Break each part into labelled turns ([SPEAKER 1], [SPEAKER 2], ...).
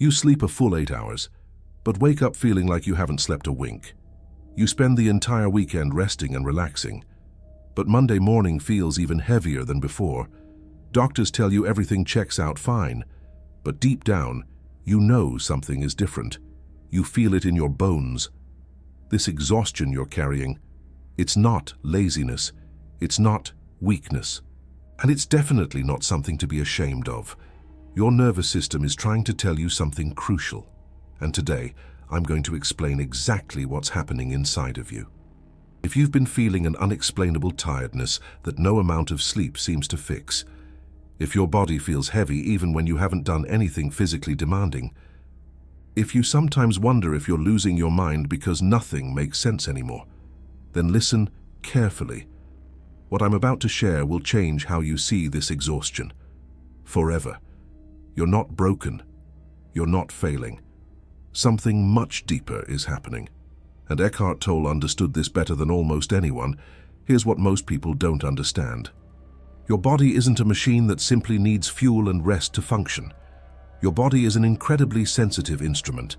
[SPEAKER 1] You sleep a full 8 hours, but wake up feeling like you haven't slept a wink. You spend the entire weekend resting and relaxing, but Monday morning feels even heavier than before. Doctors tell you everything checks out fine, but deep down, you know something is different. You feel it in your bones. This exhaustion you're carrying, it's not laziness, it's not weakness, and it's definitely not something to be ashamed of. Your nervous system is trying to tell you something crucial, and today I'm going to explain exactly what's happening inside of you. If you've been feeling an unexplainable tiredness that no amount of sleep seems to fix, if your body feels heavy even when you haven't done anything physically demanding, if you sometimes wonder if you're losing your mind because nothing makes sense anymore, then listen carefully. What I'm about to share will change how you see this exhaustion. Forever. You're not broken. You're not failing. Something much deeper is happening. And Eckhart Tolle understood this better than almost anyone. Here's what most people don't understand. Your body isn't a machine that simply needs fuel and rest to function. Your body is an incredibly sensitive instrument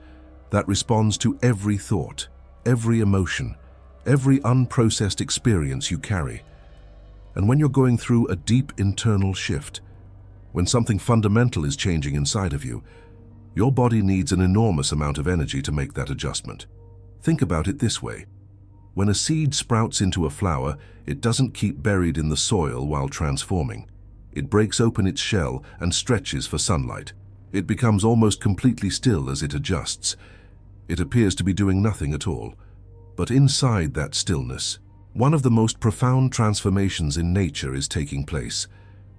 [SPEAKER 1] that responds to every thought, every emotion, every unprocessed experience you carry. And when you're going through a deep internal shift, when something fundamental is changing inside of you, your body needs an enormous amount of energy to make that adjustment. Think about it this way. When a seed sprouts into a flower, it doesn't keep buried in the soil while transforming. It breaks open its shell and stretches for sunlight. It becomes almost completely still as it adjusts. It appears to be doing nothing at all. But inside that stillness, one of the most profound transformations in nature is taking place.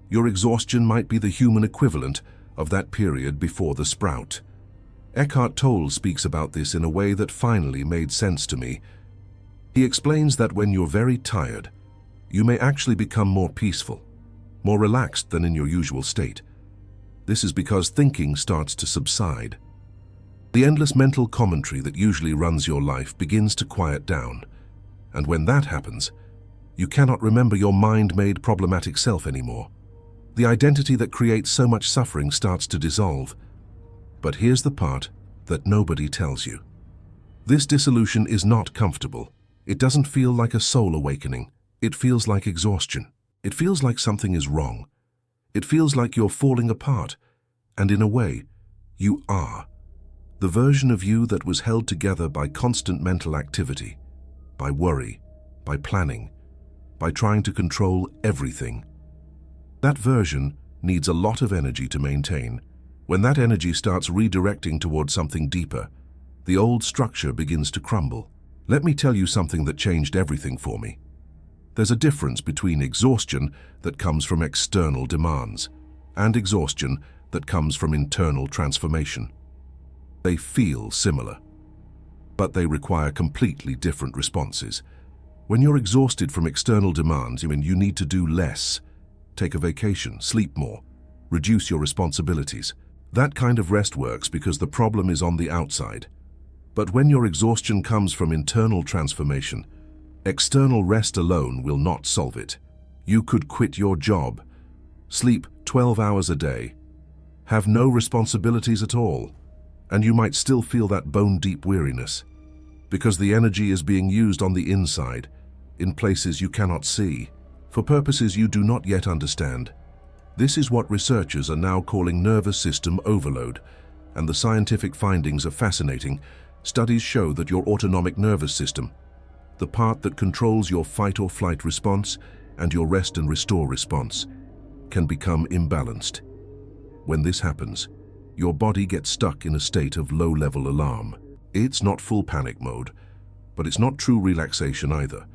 [SPEAKER 1] Your exhaustion might be the human equivalent of that period before the sprout. Eckhart Tolle speaks about this in a way that finally made sense to me. He explains that when you're very tired, you may actually become more peaceful, more relaxed than in your usual state. This is because thinking starts to subside. The endless mental commentary that usually runs your life begins to quiet down. And when that happens, you cannot remember your mind-made problematic self anymore. The identity that creates so much suffering starts to dissolve. But here's the part that nobody tells you. This dissolution is not comfortable. It doesn't feel like a soul awakening. It feels like exhaustion. It feels like something is wrong. It feels like you're falling apart. And in a way, you are. The version of you that was held together by constant mental activity, by worry, by planning, by trying to control everything. That version needs a lot of energy to maintain. When that energy starts redirecting towards something deeper, the old structure begins to crumble. Let me tell you something that changed everything for me. There's a difference between exhaustion that comes from external demands and exhaustion that comes from internal transformation. They feel similar, but they require completely different responses. When you're exhausted from external demands, you need to do less, take a vacation, sleep more, reduce your responsibilities. That kind of rest works because the problem is on the outside. But when your exhaustion comes from internal transformation, external rest alone will not solve it. You could quit your job, sleep 12 hours a day, have no responsibilities at all, and you might still feel that bone-deep weariness, because the energy is being used on the inside, in places you cannot see, for purposes you do not yet understand. This is what researchers are now calling nervous system overload, and the scientific findings are fascinating. Studies show that your autonomic nervous system, the part that controls your fight or flight response and your rest and restore response, can become imbalanced. When this happens, your body gets stuck in a state of low-level alarm. It's not full panic mode, but it's not true relaxation either.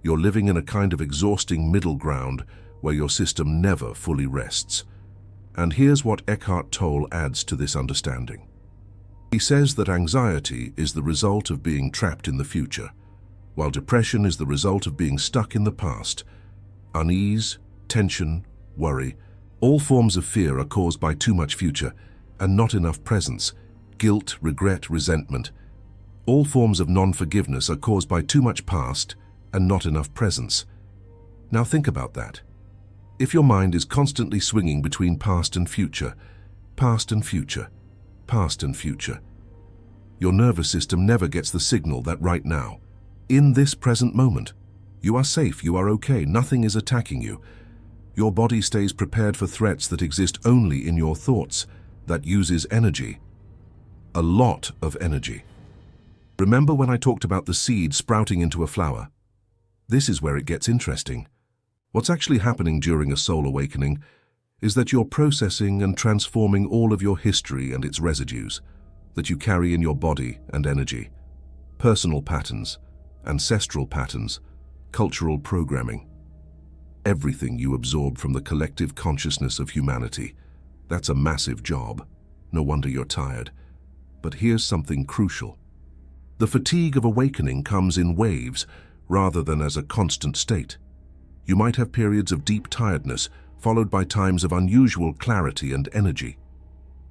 [SPEAKER 1] You're living in a kind of exhausting middle ground where your system never fully rests. And here's what Eckhart Tolle adds to this understanding. He says that anxiety is the result of being trapped in the future, while depression is the result of being stuck in the past. Unease, tension, worry, all forms of fear are caused by too much future and not enough presence. Guilt, regret, resentment. All forms of non-forgiveness are caused by too much past and not enough presence. Now think about that. If your mind is constantly swinging between past and future, past and future. Your nervous system never gets the signal that right now, in this present moment, you are safe, you are okay, nothing is attacking you. Your body stays prepared for threats that exist only in your thoughts. That uses energy. A lot of energy. Remember when I talked about the seed sprouting into a flower? This is where it gets interesting. What's actually happening during a soul awakening is that you're processing and transforming all of your history and its residues that you carry in your body and energy, personal patterns, ancestral patterns, cultural programming. Everything you absorb from the collective consciousness of humanity. That's a massive job. No wonder you're tired. But here's something crucial. The fatigue of awakening comes in waves rather than as a constant state. You might have periods of deep tiredness followed by times of unusual clarity and energy.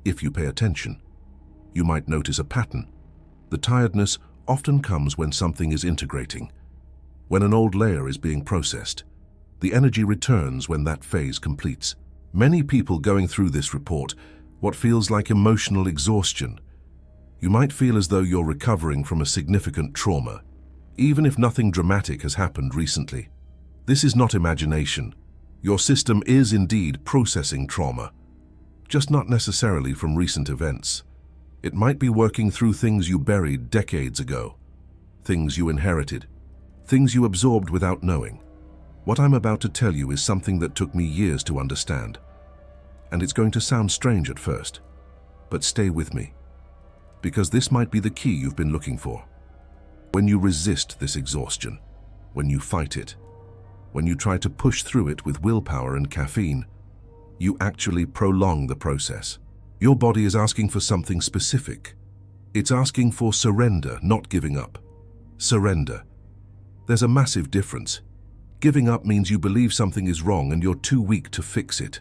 [SPEAKER 1] If you pay attention, you might notice a pattern. The tiredness often comes when something is integrating, when an old layer is being processed. The energy returns when that phase completes. Many people going through this report what feels like emotional exhaustion. You might feel as though you're recovering from a significant trauma, even if nothing dramatic has happened recently. This is not imagination. Your system is indeed processing trauma, just not necessarily from recent events. It might be working through things you buried decades ago, things you inherited, things you absorbed without knowing. What I'm about to tell you is something that took me years to understand. And it's going to sound strange at first, but stay with me, because this might be the key you've been looking for. When you resist this exhaustion, when you fight it, when you try to push through it with willpower and caffeine, you actually prolong the process. Your body is asking for something specific. It's asking for surrender, not giving up. Surrender. There's a massive difference. Giving up means you believe something is wrong and you're too weak to fix it.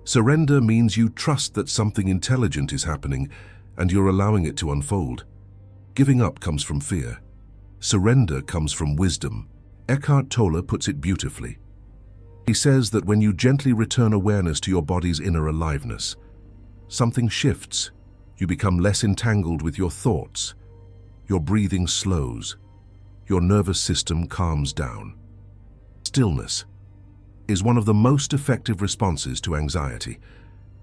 [SPEAKER 1] Surrender means you trust that something intelligent is happening and you're allowing it to unfold. Giving up comes from fear. Surrender comes from wisdom. Eckhart Tolle puts it beautifully. He says that when you gently return awareness to your body's inner aliveness, something shifts. You become less entangled with your thoughts. Your breathing slows. Your nervous system calms down. Stillness is one of the most effective responses to anxiety,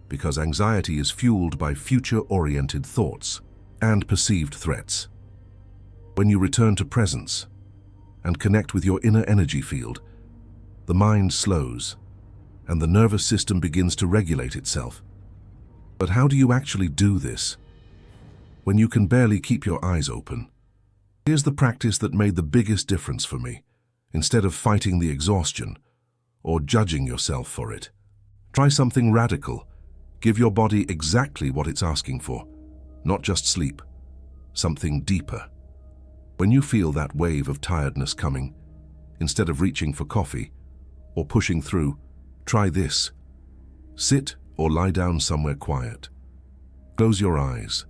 [SPEAKER 1] because anxiety is fueled by future-oriented thoughts and perceived threats. When you return to presence and connect with your inner energy field, the mind slows and the nervous system begins to regulate itself. But how do you actually do this when you can barely keep your eyes open? Here's the practice that made the biggest difference for me. Instead of fighting the exhaustion or judging yourself for it, try something radical. Give your body exactly what it's asking for, not just sleep, something deeper. When you feel that wave of tiredness coming, instead of reaching for coffee or pushing through, try this. Sit or lie down somewhere quiet. Close your eyes.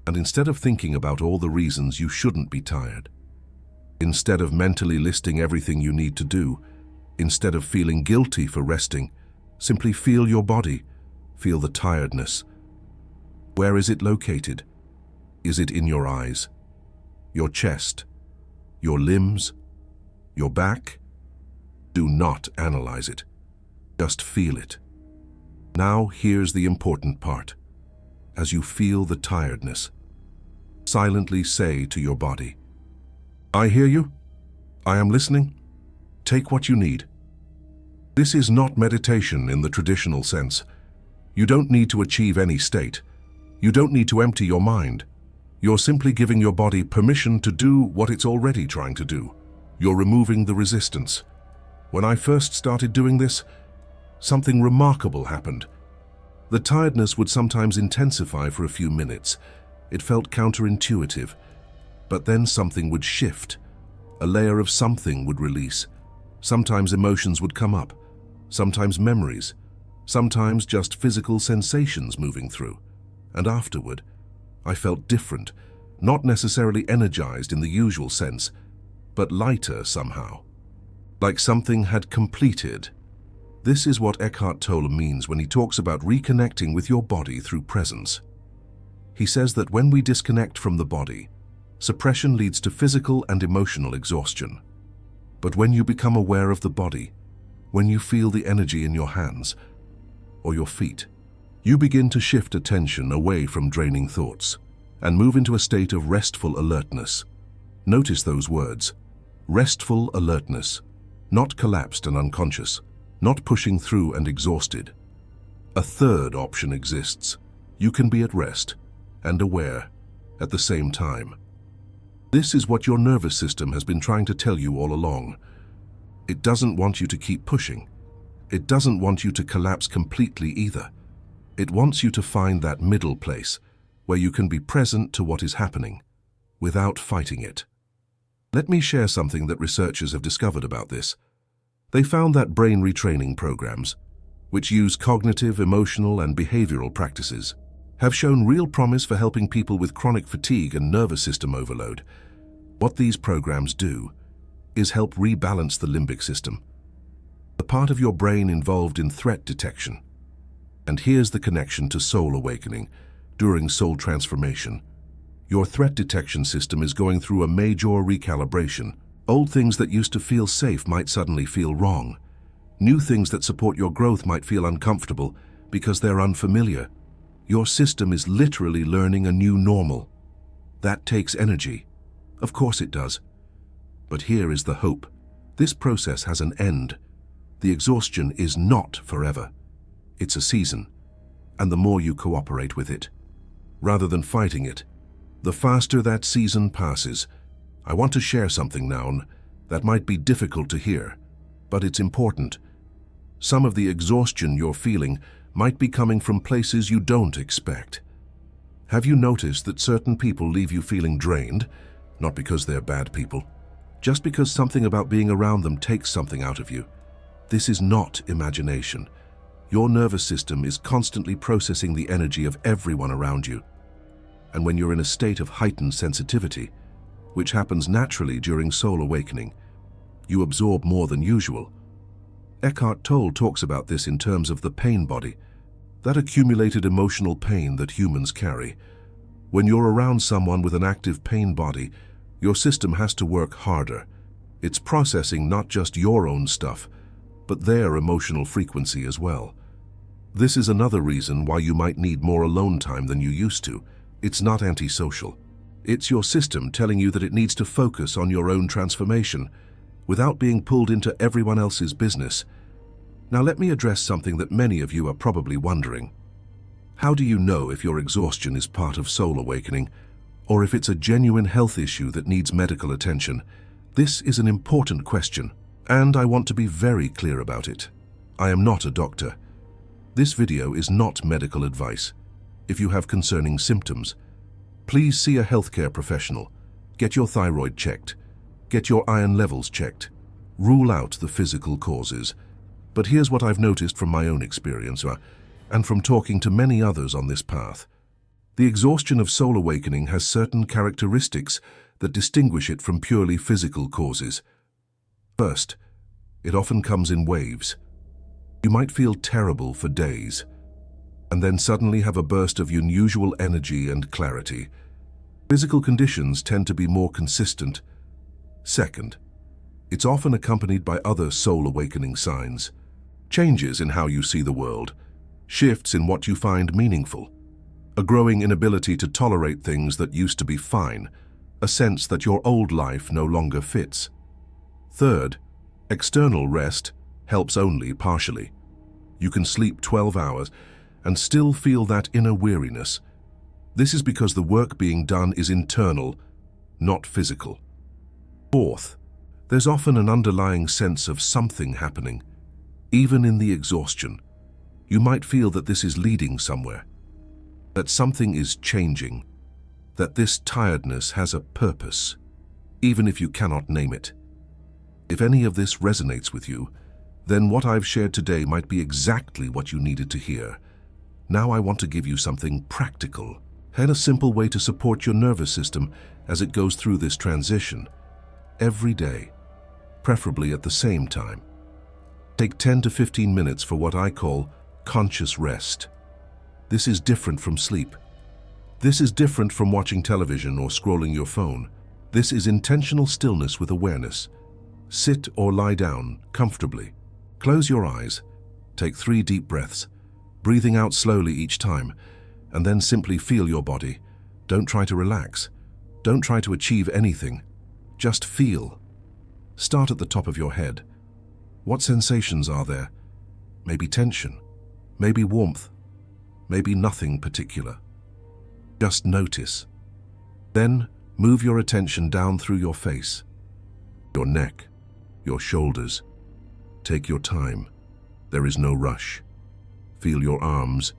[SPEAKER 1] And instead of thinking about all the reasons you shouldn't be tired, instead of mentally listing everything you need to do, instead of feeling guilty for resting, simply feel your body. Feel the tiredness. Where is it located? Is it in your eyes, your chest, your limbs, your back? Do not analyze it. Just feel it. Now here's the important part. As you feel the tiredness, silently say to your body, I hear you. I am listening. Take what you need. This is not meditation in the traditional sense. You don't need to achieve any state. You don't need to empty your mind. You're simply giving your body permission to do what it's already trying to do. You're removing the resistance. When I first started doing this, something remarkable happened. The tiredness would sometimes intensify for a few minutes. It felt counterintuitive. But then something would shift. A layer of something would release. Sometimes emotions would come up. Sometimes memories. Sometimes just physical sensations moving through. And afterward, I felt different, not necessarily energized in the usual sense, but lighter somehow. Like something had completed. This is what Eckhart Tolle means when he talks about reconnecting with your body through presence. He says that when we disconnect from the body, suppression leads to physical and emotional exhaustion. But when you become aware of the body, when you feel the energy in your hands or your feet, you begin to shift attention away from draining thoughts and move into a state of restful alertness. Notice those words, restful alertness, not collapsed and unconscious, not pushing through and exhausted. A third option exists. You can be at rest and aware at the same time. This is what your nervous system has been trying to tell you all along. It doesn't want you to keep pushing. It doesn't want you to collapse completely either. It wants you to find that middle place where you can be present to what is happening without fighting it. Let me share something that researchers have discovered about this. They found that brain retraining programs, which use cognitive, emotional, and behavioral practices, have shown real promise for helping people with chronic fatigue and nervous system overload. What these programs do is help rebalance the limbic system, the part of your brain involved in threat detection. And here's the connection to soul awakening. During soul transformation, your threat detection system is going through a major recalibration. Old things that used to feel safe might suddenly feel wrong. New things that support your growth might feel uncomfortable because they're unfamiliar. Your system is literally learning a new normal. That takes energy. Of course it does. But here is the hope. This process has an end. The exhaustion is not forever. It's a season, and the more you cooperate with it, rather than fighting it, the faster that season passes. I want to share something now that might be difficult to hear, but it's important. Some of the exhaustion you're feeling might be coming from places you don't expect. Have you noticed that certain people leave you feeling drained, not because they're bad people, just because something about being around them takes something out of you? This is not imagination. Your nervous system is constantly processing the energy of everyone around you. And when you're in a state of heightened sensitivity, which happens naturally during soul awakening, you absorb more than usual. Eckhart Tolle talks about this in terms of the pain body, that accumulated emotional pain that humans carry. When you're around someone with an active pain body, your system has to work harder. It's processing not just your own stuff, but their emotional frequency as well. This is another reason why you might need more alone time than you used to. It's not antisocial. It's your system telling you that it needs to focus on your own transformation without being pulled into everyone else's business. Now let me address something that many of you are probably wondering. How do you know if your exhaustion is part of soul awakening, or if it's a genuine health issue that needs medical attention? This is an important question, and I want to be very clear about it. I am not a doctor. This video is not medical advice. If you have concerning symptoms, please see a healthcare professional. Get your thyroid checked. Get your iron levels checked. Rule out the physical causes. But here's what I've noticed from my own experience, and from talking to many others on this path. The exhaustion of soul awakening has certain characteristics that distinguish it from purely physical causes. First, it often comes in waves. You might feel terrible for days, and then suddenly have a burst of unusual energy and clarity. Physical conditions tend to be more consistent. Second, it's often accompanied by other soul awakening signs. Changes in how you see the world, shifts in what you find meaningful, a growing inability to tolerate things that used to be fine, a sense that your old life no longer fits. Third, external rest helps only partially. You can sleep 12 hours and still feel that inner weariness. This is because the work being done is internal, not physical. Fourth, there's often an underlying sense of something happening. Even in the exhaustion, you might feel that this is leading somewhere, that something is changing, that this tiredness has a purpose, even if you cannot name it. If any of this resonates with you, then what I've shared today might be exactly what you needed to hear. Now I want to give you something practical and a simple way to support your nervous system as it goes through this transition. Every day, preferably at the same time. Take 10 to 15 minutes for what I call conscious rest. This is different from sleep. This is different from watching television or scrolling your phone. This is intentional stillness with awareness. Sit or lie down comfortably. Close your eyes. Take 3 deep breaths, breathing out slowly each time, and then simply feel your body. Don't try to relax. Don't try to achieve anything. Just feel. Start at the top of your head. What sensations are there? Maybe tension, maybe warmth, maybe nothing particular. Just notice. Then move your attention down through your face, your neck, your shoulders. Take your time. There is no rush. Feel your arms,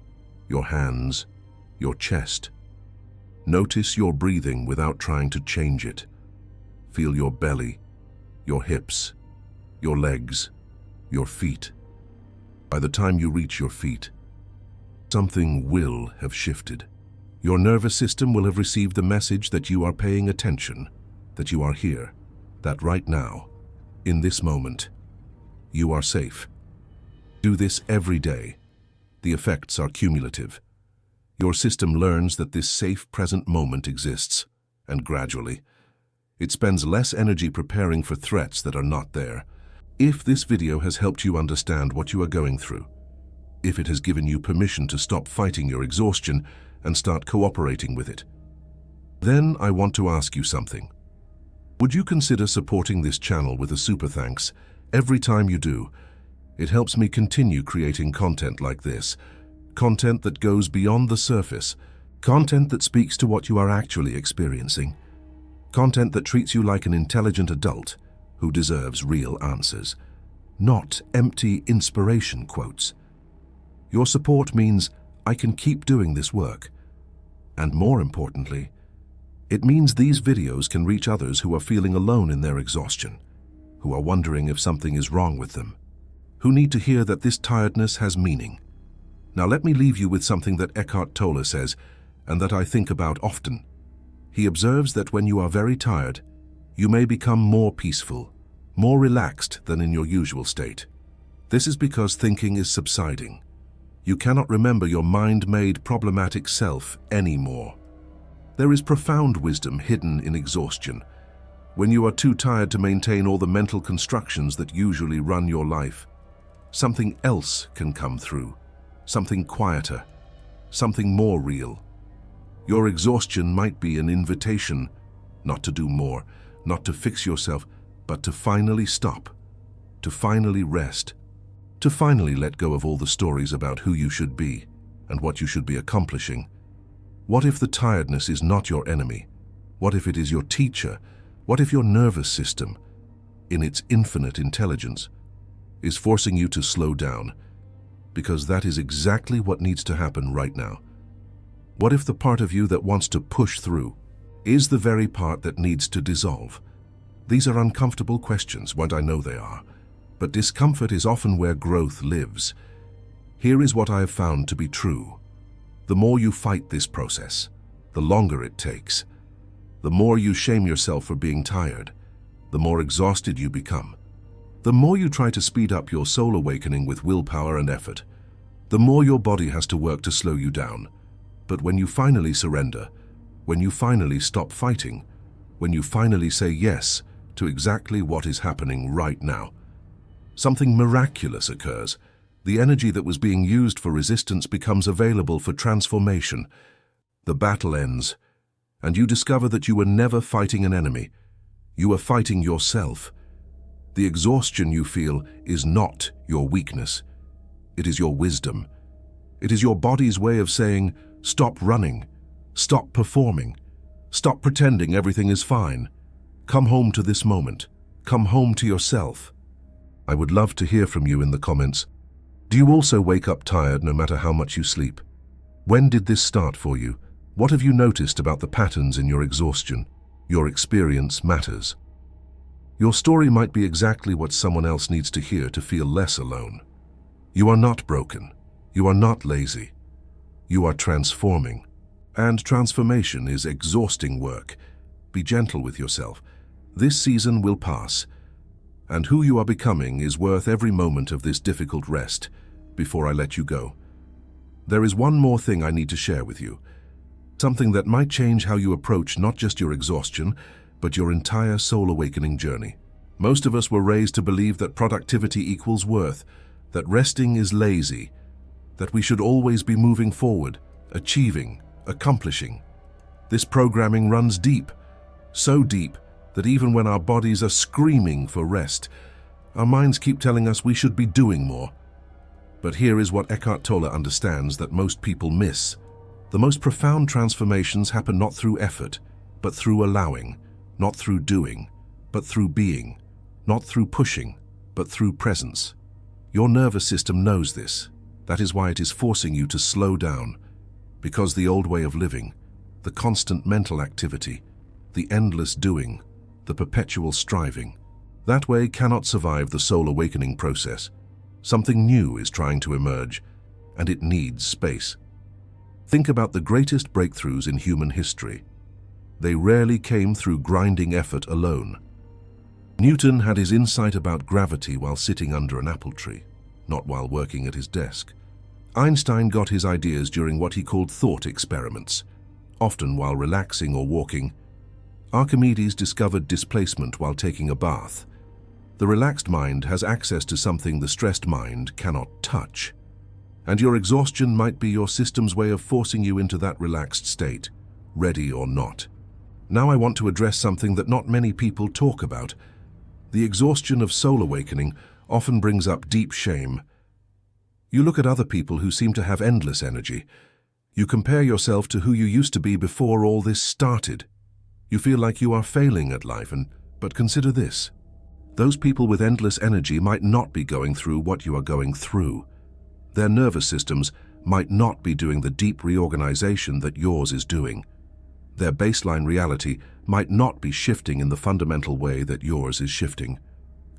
[SPEAKER 1] your hands, your chest. Notice your breathing without trying to change it. Feel your belly, your hips, your legs, your feet. By the time you reach your feet, something will have shifted. Your nervous system will have received the message that you are paying attention, that you are here, that right now, in this moment, you are safe. Do this every day. The effects are cumulative. Your system learns that this safe present moment exists, and gradually, it spends less energy preparing for threats that are not there. If this video has helped you understand what you are going through, if it has given you permission to stop fighting your exhaustion and start cooperating with it, then I want to ask you something. Would you consider supporting this channel with a super thanks? Every time you do, it helps me continue creating content like this, content that goes beyond the surface, content that speaks to what you are actually experiencing, content that treats you like an intelligent adult who deserves real answers, not empty inspiration quotes. Your support means I can keep doing this work. And more importantly, it means these videos can reach others who are feeling alone in their exhaustion, who are wondering if something is wrong with them, who need to hear that this tiredness has meaning. Now let me leave you with something that Eckhart Tolle says, and that I think about often. He observes that when you are very tired, you may become more peaceful, more relaxed than in your usual state. This is because thinking is subsiding. You cannot remember your mind-made problematic self anymore. There is profound wisdom hidden in exhaustion. When you are too tired to maintain all the mental constructions that usually run your life, something else can come through, something quieter, something more real. Your exhaustion might be an invitation not to do more, not to fix yourself, but to finally stop, to finally rest, to finally let go of all the stories about who you should be and what you should be accomplishing. What if the tiredness is not your enemy? What if it is your teacher? What if your nervous system, in its infinite intelligence, is forcing you to slow down? Because that is exactly what needs to happen right now. What if the part of you that wants to push through is the very part that needs to dissolve? These are uncomfortable questions, and I know they are. But discomfort is often where growth lives. Here is what I have found to be true. The more you fight this process, the longer it takes. The more you shame yourself for being tired, the more exhausted you become. The more you try to speed up your soul awakening with willpower and effort, the more your body has to work to slow you down. But when you finally surrender, when you finally stop fighting, when you finally say yes to exactly what is happening right now, something miraculous occurs. The energy that was being used for resistance becomes available for transformation. The battle ends, and you discover that you were never fighting an enemy. You are fighting yourself. The exhaustion you feel is not your weakness. It is your wisdom. It is your body's way of saying, stop running, stop performing, stop pretending everything is fine. Come home to this moment. Come home to yourself. I would love to hear from you in the comments. Do you also wake up tired no matter how much you sleep? When did this start for you? What have you noticed about the patterns in your exhaustion? Your experience matters. Your story might be exactly what someone else needs to hear to feel less alone. You are not broken. You are not lazy. You are transforming. And transformation is exhausting work. Be gentle with yourself. This season will pass. And who you are becoming is worth every moment of this difficult rest before I let you go. There is one more thing I need to share with you. Something that might change how you approach not just your exhaustion, but your entire soul awakening journey. Most of us were raised to believe that productivity equals worth, that resting is lazy, that we should always be moving forward, achieving, accomplishing. This programming runs deep, so deep that even when our bodies are screaming for rest, our minds keep telling us we should be doing more. But here is what Eckhart Tolle understands that most people miss. The most profound transformations happen not through effort, but through allowing, not through doing, but through being, not through pushing, but through presence. Your nervous system knows this. That is why it is forcing you to slow down, because the old way of living, the constant mental activity, the endless doing, the perpetual striving, that way cannot survive the soul awakening process. Something new is trying to emerge, and it needs space. Think about the greatest breakthroughs in human history. They rarely came through grinding effort alone. Newton had his insight about gravity while sitting under an apple tree, not while working at his desk. Einstein got his ideas during what he called thought experiments, often while relaxing or walking. Archimedes discovered displacement while taking a bath. The relaxed mind has access to something the stressed mind cannot touch. And your exhaustion might be your system's way of forcing you into that relaxed state, ready or not. Now I want to address something that not many people talk about. The exhaustion of soul awakening often brings up deep shame. You look at other people who seem to have endless energy. You compare yourself to who you used to be before all this started. You feel like you are failing at life, but consider this. Those people with endless energy might not be going through what you are going through. Their nervous systems might not be doing the deep reorganization that yours is doing. Their baseline reality might not be shifting in the fundamental way that yours is shifting.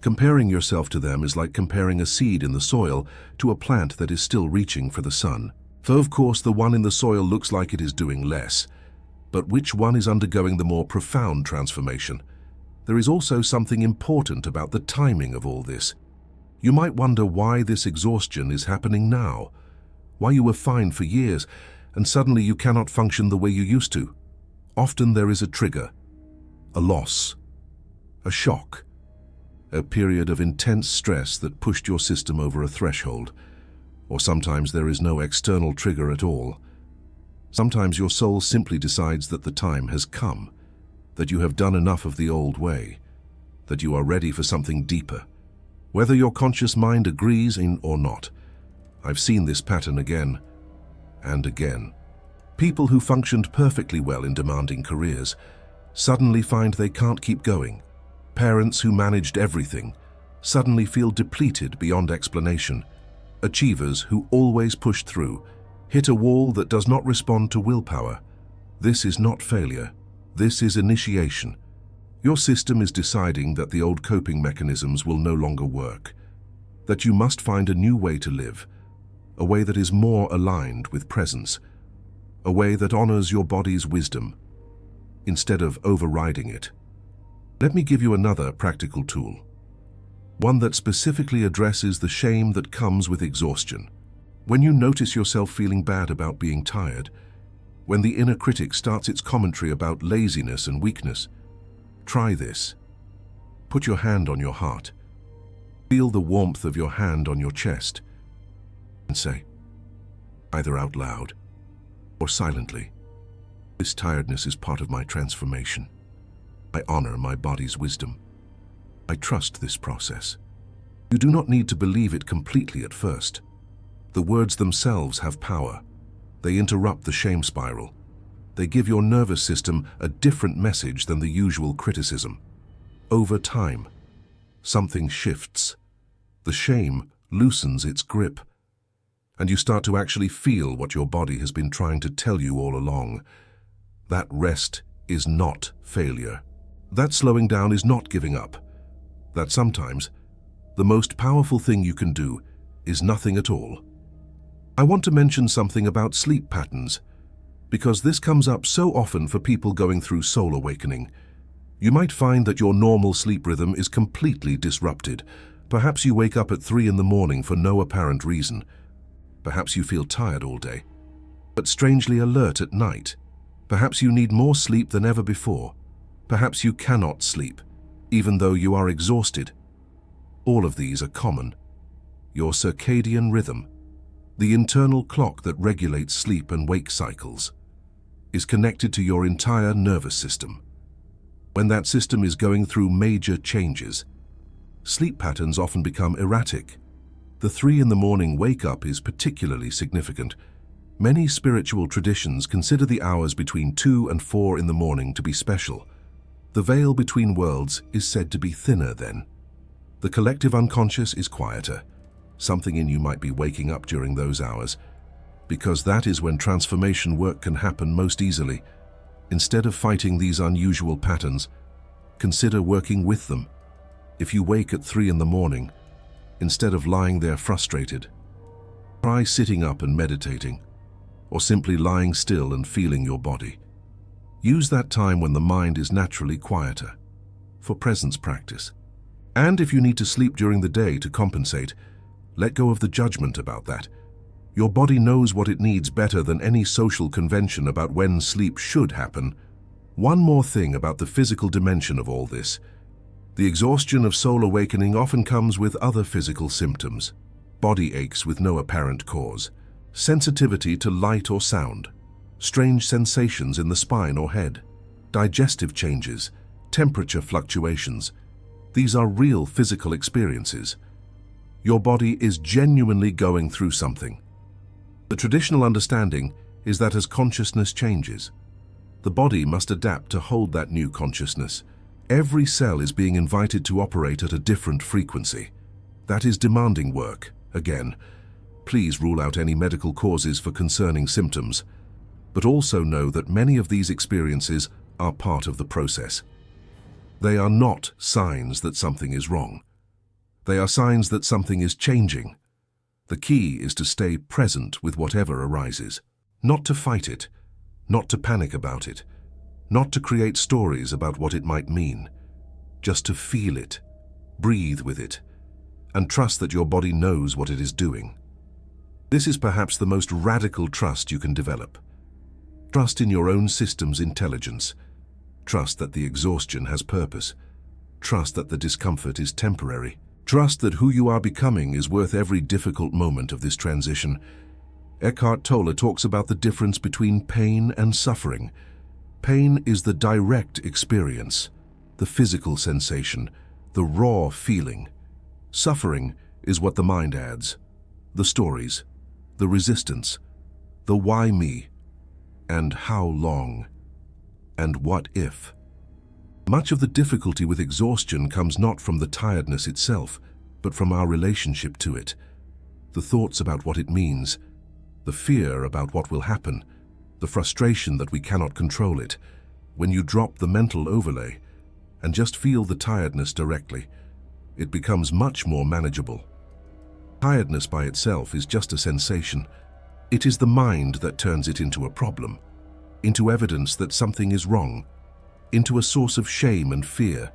[SPEAKER 1] Comparing yourself to them is like comparing a seed in the soil to a plant that is still reaching for the sun. For of course the one in the soil looks like it is doing less, but which one is undergoing the more profound transformation? There is also something important about the timing of all this. You might wonder why this exhaustion is happening now, why you were fine for years and suddenly you cannot function the way you used to. Often there is a trigger, a loss, a shock, a period of intense stress that pushed your system over a threshold. Or sometimes there is no external trigger at all. Sometimes your soul simply decides that the time has come, that you have done enough of the old way, that you are ready for something deeper. Whether your conscious mind agrees or not, I've seen this pattern again and again. People who functioned perfectly well in demanding careers suddenly find they can't keep going. Parents who managed everything suddenly feel depleted beyond explanation. Achievers who always push through hit a wall that does not respond to willpower. This is not failure. This is initiation. Your system is deciding that the old coping mechanisms will no longer work, that you must find a new way to live, a way that is more aligned with presence, a way that honors your body's wisdom, instead of overriding it. Let me give you another practical tool, one that specifically addresses the shame that comes with exhaustion. When you notice yourself feeling bad about being tired, when the inner critic starts its commentary about laziness and weakness, try this. Put your hand on your heart. Feel the warmth of your hand on your chest and say, either out loud or silently, "This tiredness is part of my transformation. I honor my body's wisdom. I trust this process." You do not need to believe it completely at first. The words themselves have power. They interrupt the shame spiral. They give your nervous system a different message than the usual criticism. Over time, something shifts. The shame loosens its grip, and you start to actually feel what your body has been trying to tell you all along. That rest is not failure. That slowing down is not giving up. That sometimes the most powerful thing you can do is nothing at all. I want to mention something about sleep patterns, because this comes up so often for people going through soul awakening. You might find that your normal sleep rhythm is completely disrupted. Perhaps you wake up at 3 in the morning for no apparent reason. Perhaps you feel tired all day, but strangely alert at night. Perhaps you need more sleep than ever before. Perhaps you cannot sleep, even though you are exhausted. All of these are common. Your circadian rhythm, the internal clock that regulates sleep and wake cycles, is connected to your entire nervous system. When that system is going through major changes, sleep patterns often become erratic. The 3 in the morning wake-up is particularly significant. Many spiritual traditions consider the hours between 2 and 4 in the morning to be special. The veil between worlds is said to be thinner then. The collective unconscious is quieter. Something in you might be waking up during those hours, because that is when transformation work can happen most easily. Instead of fighting these unusual patterns, consider working with them. If you wake at 3 in the morning, instead of lying there frustrated, try sitting up and meditating, or simply lying still and feeling your body. Use that time when the mind is naturally quieter for presence practice. And if you need to sleep during the day to compensate, let go of the judgment about that. Your body knows what it needs better than any social convention about when sleep should happen. One more thing about the physical dimension of all this. The exhaustion of soul awakening often comes with other physical symptoms. Body aches with no apparent cause, sensitivity to light or sound, strange sensations in the spine or head, digestive changes, temperature fluctuations. These are real physical experiences. Your body is genuinely going through something. The traditional understanding is that as consciousness changes, the body must adapt to hold that new consciousness. Every cell is being invited to operate at a different frequency. That is demanding work. Again, please rule out any medical causes for concerning symptoms, but also know that many of these experiences are part of the process. They are not signs that something is wrong. They are signs that something is changing. The key is to stay present with whatever arises, not to fight it, not to panic about it, not to create stories about what it might mean, just to feel it, breathe with it, and trust that your body knows what it is doing. This is perhaps the most radical trust you can develop. Trust in your own system's intelligence. Trust that the exhaustion has purpose. Trust that the discomfort is temporary. Trust that who you are becoming is worth every difficult moment of this transition. Eckhart Tolle talks about the difference between pain and suffering. Pain is the direct experience, the physical sensation, the raw feeling. Suffering is what the mind adds, the stories, the resistance, the why me, and how long, and what if. Much of the difficulty with exhaustion comes not from the tiredness itself, but from our relationship to it. The thoughts about what it means, the fear about what will happen, the frustration that we cannot control it. When you drop the mental overlay and just feel the tiredness directly, it becomes much more manageable. Tiredness by itself is just a sensation. It is the mind that turns it into a problem, into evidence that something is wrong, into a source of shame and fear.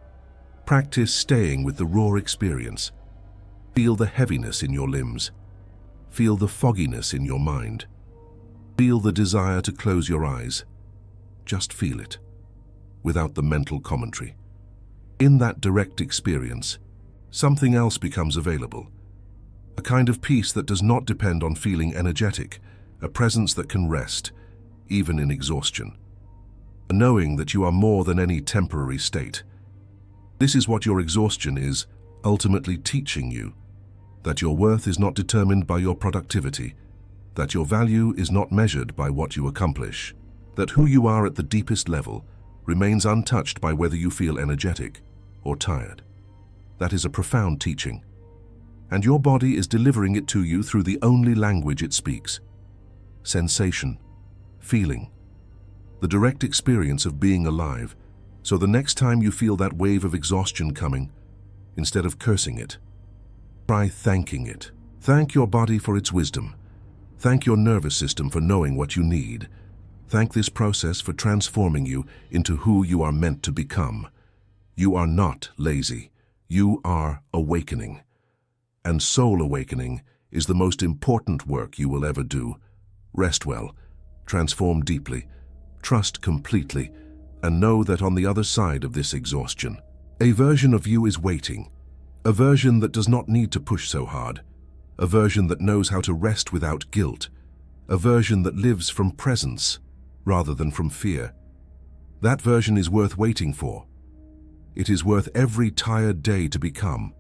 [SPEAKER 1] Practice staying with the raw experience. Feel the heaviness in your limbs. Feel the fogginess in your mind. Feel the desire to close your eyes. Just feel it, without the mental commentary. In that direct experience, something else becomes available. A kind of peace that does not depend on feeling energetic, a presence that can rest, even in exhaustion. A knowing that you are more than any temporary state. This is what your exhaustion is ultimately teaching you, that your worth is not determined by your productivity, that your value is not measured by what you accomplish, that who you are at the deepest level remains untouched by whether you feel energetic or tired. That is a profound teaching, and your body is delivering it to you through the only language it speaks. Sensation, feeling, the direct experience of being alive. So the next time you feel that wave of exhaustion coming, instead of cursing it, try thanking it. Thank your body for its wisdom. Thank your nervous system for knowing what you need. Thank this process for transforming you into who you are meant to become. You are not lazy. You are awakening. And soul awakening is the most important work you will ever do. Rest well, transform deeply, Trust completely, and know that on the other side of this exhaustion, a version of you is waiting. A version that does not need to push so hard. A version that knows how to rest without guilt. A version that lives from presence rather than from fear. That version is worth waiting for. It is worth every tired day to become.